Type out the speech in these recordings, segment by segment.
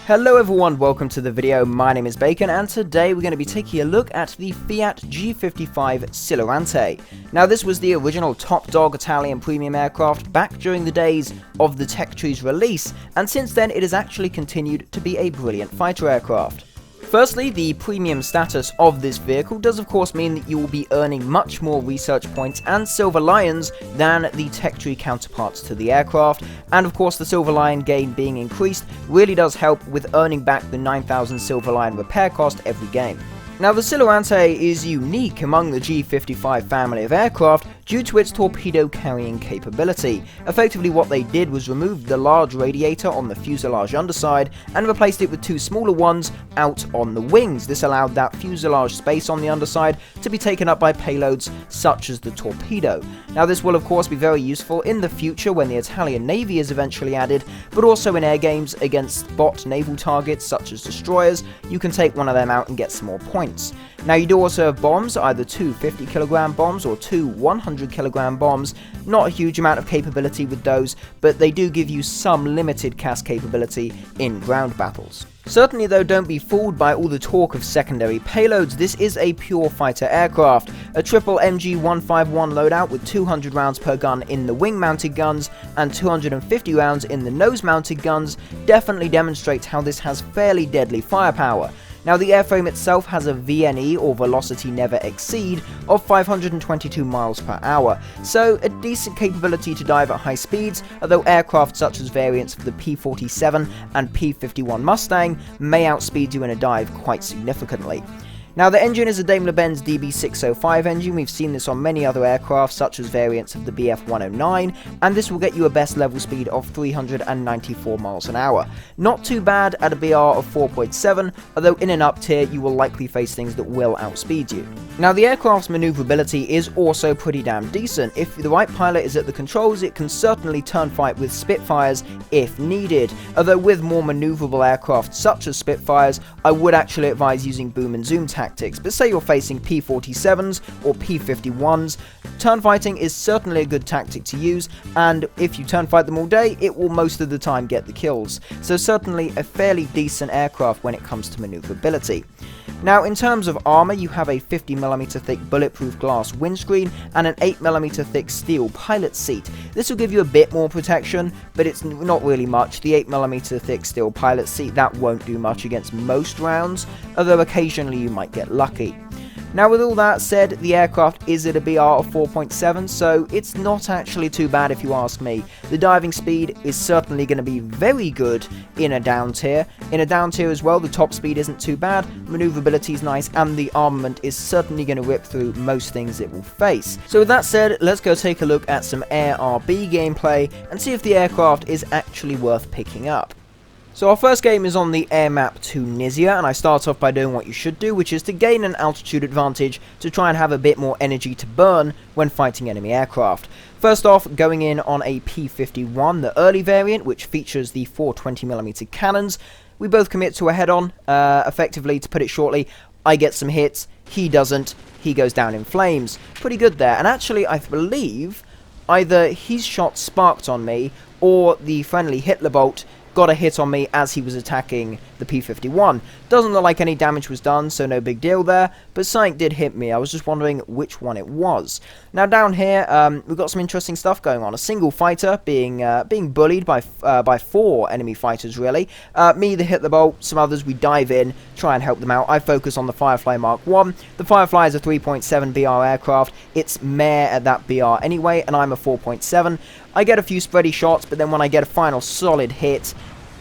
Hello everyone, welcome to the video. My name is Bacon and today we're going to be taking a look at the FIAT G-55 Silurante. Now this was the original top dog Italian premium aircraft back during the days of the tech tree's release, and since then it has actually continued to be a brilliant fighter aircraft. Firstly, the premium status of this vehicle does of course mean that you will be earning much more research points and Silver Lions than the tech tree counterparts to the aircraft, and of course the Silver Lion gain being increased really does help with earning back the 9,000 Silver Lion repair cost every game. Now the Silurante is unique among the G-55 family of aircraft due to its torpedo carrying capability. Effectively what they did was remove the large radiator on the fuselage underside and replaced it with two smaller ones out on the wings. This allowed that fuselage space on the underside to be taken up by payloads such as the torpedo. Now this will of course be very useful in the future when the Italian Navy is eventually added, but also in air games against bot naval targets such as destroyers. You can take one of them out and get some more points. Now you do also have bombs, either two 50kg bombs or two 100kg bombs. Not a huge amount of capability with those, but they do give you some limited cast capability in ground battles. Certainly though, don't be fooled by all the talk of secondary payloads. This is a pure fighter aircraft. A triple MG-151 loadout with 200 rounds per gun in the wing-mounted guns and 250 rounds in the nose-mounted guns definitely demonstrates how this has fairly deadly firepower. Now the airframe itself has a VNE, or velocity never exceed, of 522 miles per hour, so a decent capability to dive at high speeds, although aircraft such as variants of the P-47 and P-51 Mustang may outspeed you in a dive quite significantly. Now the engine is a Daimler-Benz DB605 engine. We've seen this on many other aircraft such as variants of the BF109, and this will get you a best level speed of 394 miles an hour. Not too bad at a BR of 4.7, although in an up tier you will likely face things that will outspeed you. Now the aircraft's maneuverability is also pretty damn decent. If the right pilot is at the controls, it can certainly turn fight with Spitfires if needed, although with more maneuverable aircraft such as Spitfires, I would actually advise using boom and zoom tactics. But say you're facing P-47s or P-51s, turn fighting is certainly a good tactic to use, and if you turn fight them all day, it will most of the time get the kills. So certainly a fairly decent aircraft when it comes to maneuverability. Now in terms of armor, you have a 50mm thick bulletproof glass windscreen and an 8mm thick steel pilot seat. This will give you a bit more protection, but it's not really much. The 8mm thick steel pilot seat, that won't do much against most rounds, although occasionally you might get lucky. Now with all that said, the aircraft is at a BR of 4.7, so it's not actually too bad if you ask me. The diving speed is certainly going to be very good in a down tier. In a down tier as well, the top speed isn't too bad, maneuverability is nice, and the armament is certainly going to rip through most things it will face. So with that said, let's go take a look at some Air RB gameplay and see if the aircraft is actually worth picking up. So our first game is on the air map Tunisia, and I start off by doing what you should do, which is to gain an altitude advantage to try and have a bit more energy to burn when fighting enemy aircraft. First off, going in on a P-51, the early variant, which features the 420mm cannons. We both commit to a head-on, effectively, to put it shortly. I get some hits, he doesn't, he goes down in flames. Pretty good there, and actually I believe either his shot sparked on me, or the friendly Hitler bolt got a hit on me as he was attacking the P-51. Doesn't look like any damage was done, so no big deal there, but something did hit me. I was just wondering which one it was. Now down here, we've got some interesting stuff going on. A single fighter being bullied by 4 enemy fighters, really. Me, the Hitler bolt, some others, we dive in, try and help them out. I focus on the Firefly Mark 1. The Firefly is a 3.7 BR aircraft. It's meh at that BR anyway, and I'm a 4.7. I get a few spready shots, but then when I get a final solid hit,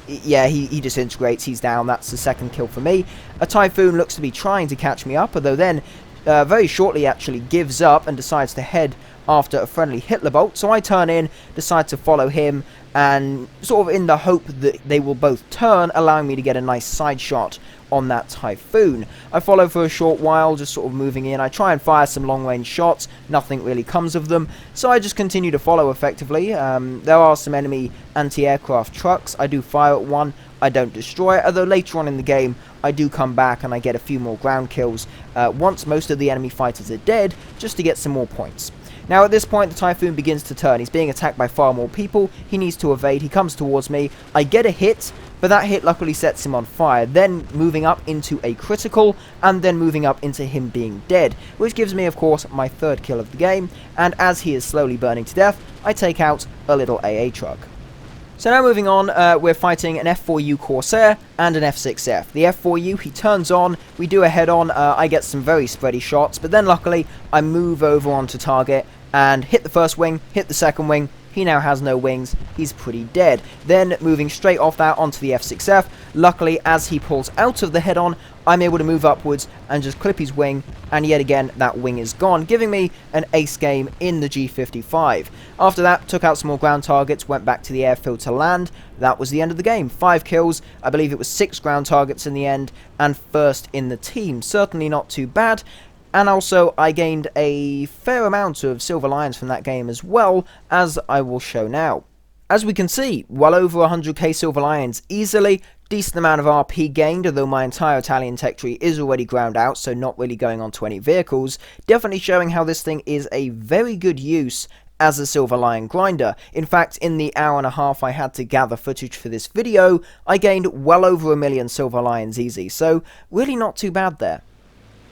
yeah, he disintegrates, he's down. That's the second kill for me. A Typhoon looks to be trying to catch me up, although then very shortly actually gives up and decides to head after a friendly Hitler bolt. So I turn in, decide to follow him, and sort of in the hope that they will both turn, allowing me to get a nice side shot on that Typhoon. I follow for a short while, just sort of moving in. I try and fire some long-range shots, nothing really comes of them, so I just continue to follow effectively. There are some enemy anti-aircraft trucks. I do fire at one, I don't destroy it, although later on in the game I do come back and I get a few more ground kills once most of the enemy fighters are dead, just to get some more points. Now at this point the Typhoon begins to turn. He's being attacked by far more people. He needs to evade. He comes towards me. I get a hit, but that hit luckily sets him on fire, then moving up into a critical, and then moving up into him being dead, which gives me of course my third kill of the game, and as he is slowly burning to death, I take out a little AA truck. So now moving on, we're fighting an F4U Corsair and an F6F. The F4U, he turns on, we do a head-on, I get some very spready shots, but then luckily I move over onto target and hit the first wing, hit the second wing. He now has no wings, he's pretty dead. Then moving straight off that onto the F6F, luckily as he pulls out of the head-on, I'm able to move upwards and just clip his wing, and yet again that wing is gone, giving me an ace game in the G55. After that, took out some more ground targets, went back to the airfield to land. That was the end of the game. 5 kills, I believe it was 6 ground targets in the end, and first in the team. Certainly not too bad. And also, I gained a fair amount of Silver Lions from that game as well, as I will show now. As we can see, well over 100k Silver Lions easily, decent amount of RP gained, although my entire Italian tech tree is already ground out, so not really going on to any vehicles, definitely showing how this thing is a very good use as a Silver Lion grinder. In fact, in the hour and a half I had to gather footage for this video, I gained well over 1 million Silver Lions easy, so really not too bad there.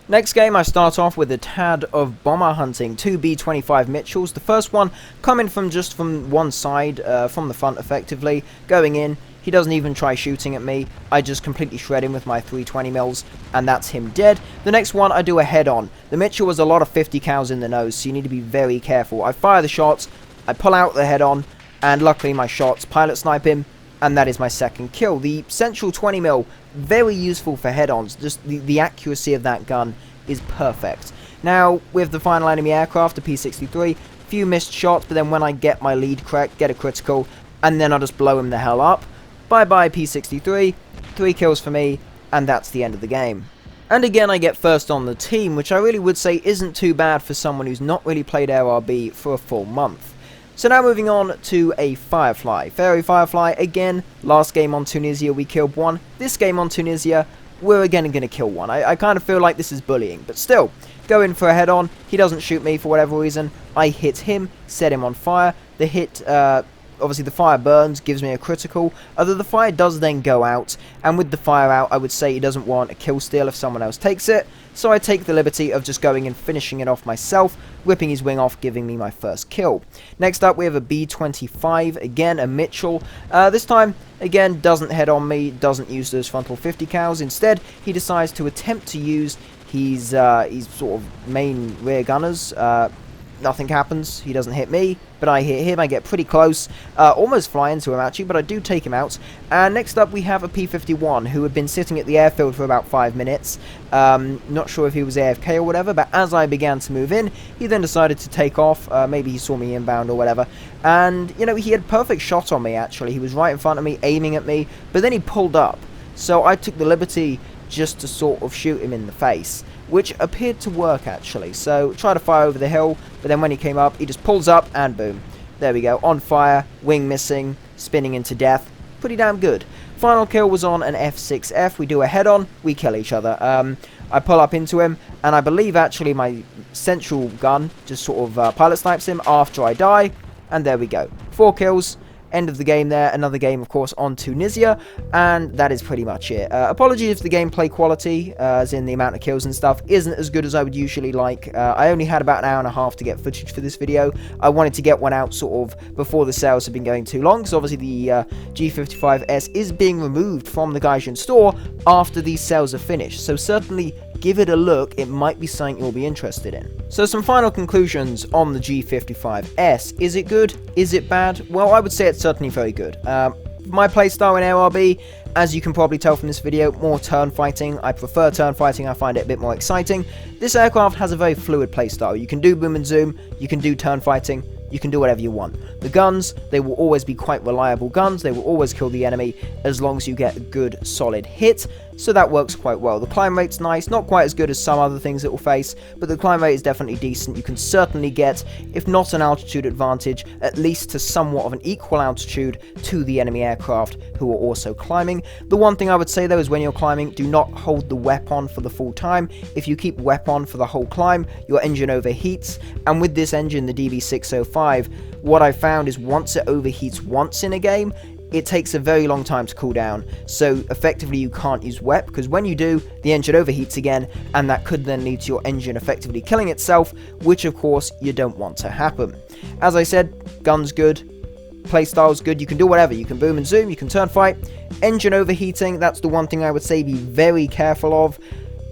Next game, I start off with a tad of bomber hunting, 2 B-25 Mitchells. The first one coming from just from one side, from the front effectively, going in. He doesn't even try shooting at me. I just completely shred him with my 320 mils, and that's him dead. The next one, I do a head-on. The Mitchell was a lot of 50 cals in the nose, so you need to be very careful. I fire the shots, I pull out the head-on, and luckily my shots pilot snipe him, and that is my second kill. The Central 20 mil, very useful for head-ons. Just the accuracy of that gun is perfect. Now, with the final enemy aircraft, the P-63, few missed shots, but then when I get my lead correct, get a critical, and then I'll just blow him the hell up. Bye-bye P-63, 3 kills for me, and that's the end of the game. And again, I get first on the team, which I really would say isn't too bad for someone who's not really played ARB for a full month. So now moving on to a Firefly. Fairy Firefly, again, last game on Tunisia we killed one. This game on Tunisia, we're again going to kill one. I kind of feel like this is bullying, but still, go in for a head-on. He doesn't shoot me for whatever reason. I hit him, set him on fire. The hit, obviously the fire burns, gives me a critical, although the fire does then go out, and with the fire out, I would say he doesn't want a kill steal if someone else takes it, so I take the liberty of just going and finishing it off myself, ripping his wing off, giving me my first kill. Next up, we have a B-25, again, a Mitchell. This time, again, doesn't head on me, doesn't use those frontal 50 cals. Instead, he decides to attempt to use his sort of main rear gunners. Nothing happens, he doesn't hit me, but I hit him. I get pretty close, almost fly into him actually, but I do take him out. And next up we have a P-51 who had been sitting at the airfield for about 5 minutes. Not sure if he was AFK or whatever, but as I began to move in, he then decided to take off. Maybe he saw me inbound or whatever, and you know, he had perfect shot on me actually. He was right in front of me, aiming at me, but then he pulled up, so I took the liberty just to sort of shoot him in the face, which appeared to work actually. So try to fire over the hill, but then when he came up, he just pulls up and boom. There we go, on fire, wing missing, spinning into death. Pretty damn good. Final kill was on an F6F. We do a head-on, we kill each other. I pull up into him, and I believe actually my central gun just sort of pilot snipes him after I die, and there we go. 4 kills. End of the game there. Another game, of course, on Tunisia, and that is pretty much it. Apologies if the gameplay quality, as in the amount of kills and stuff, isn't as good as I would usually like. I only had about an hour and a half to get footage for this video. I wanted to get one out sort of before the sales have been going too long, because obviously the G-55S is being removed from the Gaijin Store after these sales are finished, so certainly give it a look. It might be something you'll be interested in. So some final conclusions on the G-55S. Is it good? Is it bad? Well, I would say it's certainly very good. My playstyle in ARB, as you can probably tell from this video, more turn fighting. I prefer turn fighting, I find it a bit more exciting. This aircraft has a very fluid playstyle. You can do boom and zoom, you can do turn fighting, you can do whatever you want. The guns, they will always be quite reliable guns, they will always kill the enemy as long as you get a good solid hit, so that works quite well. The climb rate's nice, not quite as good as some other things it will face, but the climb rate is definitely decent. You can certainly get, if not an altitude advantage, at least to somewhat of an equal altitude to the enemy aircraft who are also climbing. The one thing I would say though is when you're climbing, do not hold the weapon for the full time. If you keep weapon for the whole climb, your engine overheats, and with this engine, the DB605, what I found is once it overheats once in a game, it takes a very long time to cool down, so effectively you can't use wet, because when you do, the engine overheats again, and that could then lead to your engine effectively killing itself, which of course you don't want to happen. As I said, gun's good, playstyle's good, you can do whatever, you can boom and zoom, you can turn fight. Engine overheating, that's the one thing I would say be very careful of.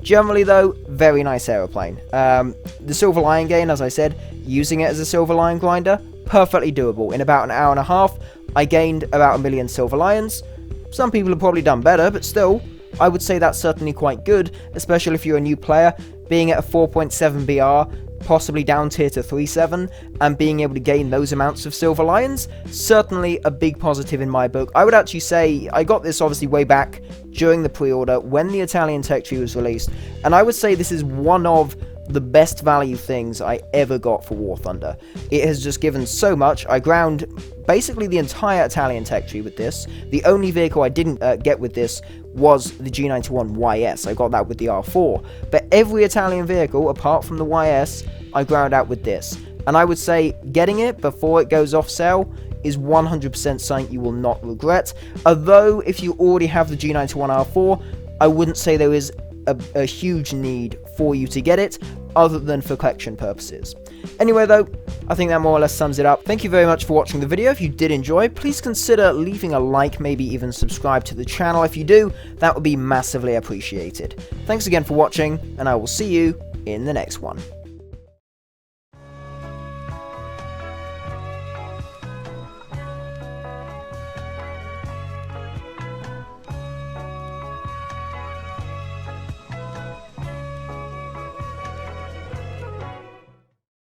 Generally though, very nice aeroplane. The Silver Lion gain, as I said, using it as a Silver Lion grinder, perfectly doable. In about an hour and a half, I gained about 1 million Silver Lions. Some people have probably done better, but still, I would say that's certainly quite good, especially if you're a new player, being at a 4.7 BR, possibly down tier to 3.7, and being able to gain those amounts of Silver Lions, certainly a big positive in my book. I would actually say, I got this obviously way back during the pre-order when the Italian tech tree was released, and I would say this is one of the best value things I ever got for War Thunder. It has just given so much. I ground basically the entire Italian tech tree with this. The only vehicle I didn't get with this was the G91YS. I got that with the R4. But every Italian vehicle, apart from the YS, I ground out with this. And I would say getting it before it goes off sale is 100% something you will not regret. Although, if you already have the G91R4, I wouldn't say there is a huge need for you to get it, other than for collection purposes. Anyway though, I think that more or less sums it up. Thank you very much for watching the video. If you did enjoy, please consider leaving a like, maybe even subscribe to the channel. If you do, that would be massively appreciated. Thanks again for watching, and I will see you in the next one.